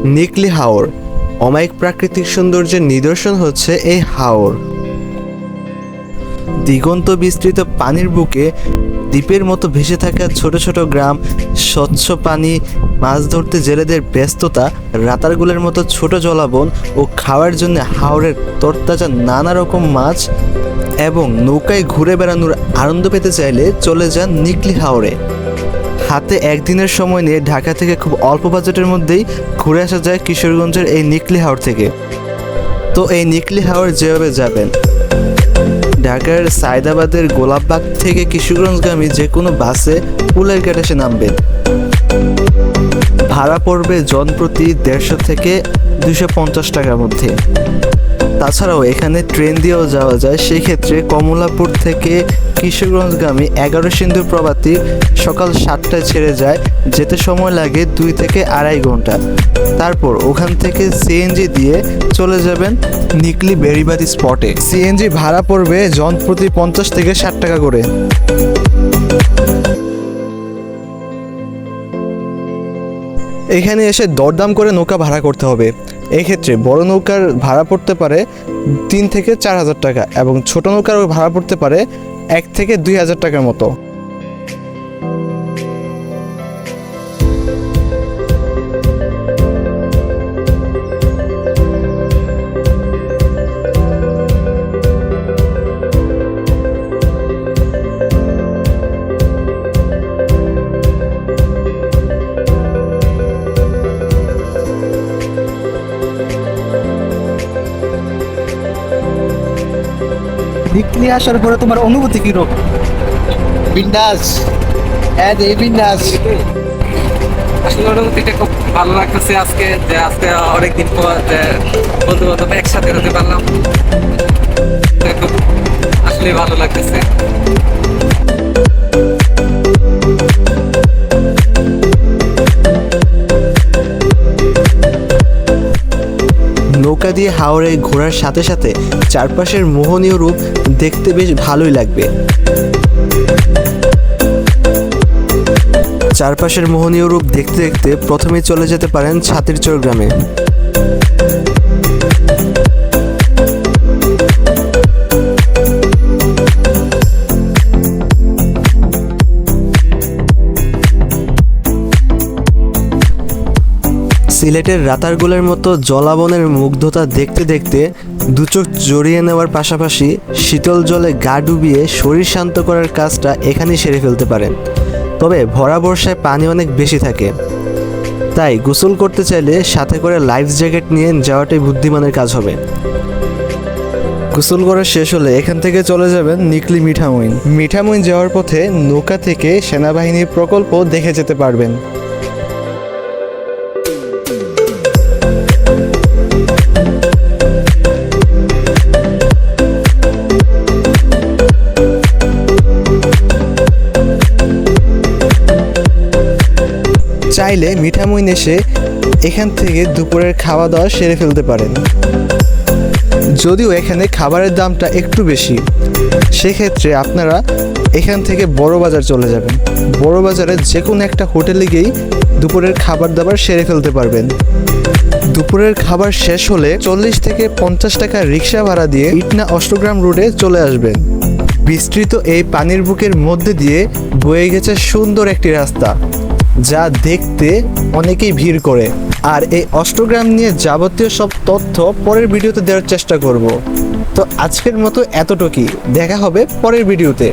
নিকলি হাওর অমায়িক প্রাকৃতিক সৌন্দর্যের নিদর্শন হচ্ছে এই হাওর। দিগন্ত বিস্তৃত পানির বুকে দ্বীপের মতো ভেসে থাকা ছোট ছোট গ্রাম, স্বচ্ছ পানি, মাছ ধরতে জেলেদের ব্যস্ততা, রাতারগুলের মতো ছোট জলাবন ও খাওয়ার জন্য হাওরের তরতাজা নানা রকম মাছ এবং নৌকায় ঘুরে বেড়ানোর আনন্দ পেতে চাইলে চলে যান নিকলি হাওরে। হাতে একদিনের সময় নিয়ে ঢাকা থেকে খুব অল্প বাজেটের মধ্যেই ঘুরে আসা যায় কিশোরগঞ্জের এই নিকলি হাওর থেকে। তো এই নিকলি হাওর যেভাবে যাবেন, ঢাকার সায়দাবাদের গোলাপবাগ থেকে কিশোরগঞ্জগামী যে কোনো বাসে পুলের ঘাটে এসে নামবেন। ভাড়া পড়বে জনপ্রতি 150 থেকে 250 টাকার মধ্যে। তাছাড়াও এখানে ট্রেন দিয়েও যাওয়া যায়। সেই ক্ষেত্রে কমলাপুর থেকে কিশোরগঞ্জগামী 11 সিন্ধুর প্রভাতী সকাল 7টায় ছেড়ে যায়, যেতে সময় লাগে 2 থেকে 2.5 ঘন্টা। তারপর ওখান থেকে সিএনজি দিয়ে চলে যাবেন নিকলি বেড়িবাঁধি স্পটে। সিএনজি ভাড়া পড়বে জন প্রতি 50 থেকে 60 টাকা করে। এখানে এসে দরদাম করে নৌকা ভাড়া করতে হবে। এক্ষেত্রে বড় নৌকার ভাড়া পড়তে পারে 3 থেকে 4 হাজার টাকা এবং ছোট নৌকার ভাড়া পড়তে পারে 1 থেকে 2 হাজার টাকার মতো। নিকলি আসার পরে তোমার অনুভূতি কি রকম? বিন্দাস, হ্যাঁ এই বিন্দাস। আসলে অনুভূতিটা খুব ভালো লাগতেছে আজকে, যে আজকে অনেকদিন পর যে বন্ধু বান্ধব একসাথে হতে পারলাম, খুব আসলে ভালো লাগতেছে। নৌকা দিয়ে হাওরে ঘোরার সাথে সাথে চারপাশের মোহনীয় রূপ দেখতে বেশ ভালোই লাগবে। চারপাশের মোহনীয় রূপ দেখতে দেখতে প্রথমেই চলে যেতে পারেন ছাতিরচর গ্রামে। সিলেটের রাতারগুলের মতো জলাবনের মুগ্ধতা দেখতে দেখতে দুচোখ জড়িয়ে নেওয়ার পাশাপাশি শীতল জলে গা ডুবিয়ে শরীর শান্ত করার কাজটা এখানেই সেরে ফেলতে পারেন। তবে ভরা বর্ষায় পানি অনেক বেশি থাকে, তাই গোসল করতে চাইলে সাথে করে লাইফ জ্যাকেট নিয়ে যাওয়াটাই বুদ্ধিমানের কাজ হবে। গোসল করা শেষ হলে এখান থেকে চলে যাবেন নিকলি মিঠামইন। মিঠামইন যাওয়ার পথে নৌকা থেকে সেনাবাহিনীর প্রকল্প দেখে যেতে পারবেন। চাইলে মিঠামইন এসে এখান থেকে দুপুরের খাওয়া দাওয়া সেরে ফেলতে পারেন। যদিও এখানে খাবারের দামটা একটু বেশি, সেক্ষেত্রে আপনারা এখান থেকে বড় বাজার চলে যাবেন। বড় বাজারে যে কোনো একটা হোটেলে গিয়েই দুপুরের খাবার দাবার সেরে ফেলতে পারবেন। দুপুরের খাবার শেষ হলে 40 থেকে 50 টাকা রিক্সা ভাড়া দিয়ে ইটনা অষ্টগ্রাম রোডে চলে আসবেন। বিস্তৃত এই পানির বুকের মধ্যে দিয়ে বয়ে গেছে সুন্দর একটি রাস্তা, যা দেখতে অনেকেই ভিড় করে। আর এই অষ্টগ্রাম নিয়ে যাবতীয় সব তথ্য পরের ভিডিওতে দেওয়ার চেষ্টা করব। তো আজকের মতো এতটুকুই, দেখা হবে পরের ভিডিওতে।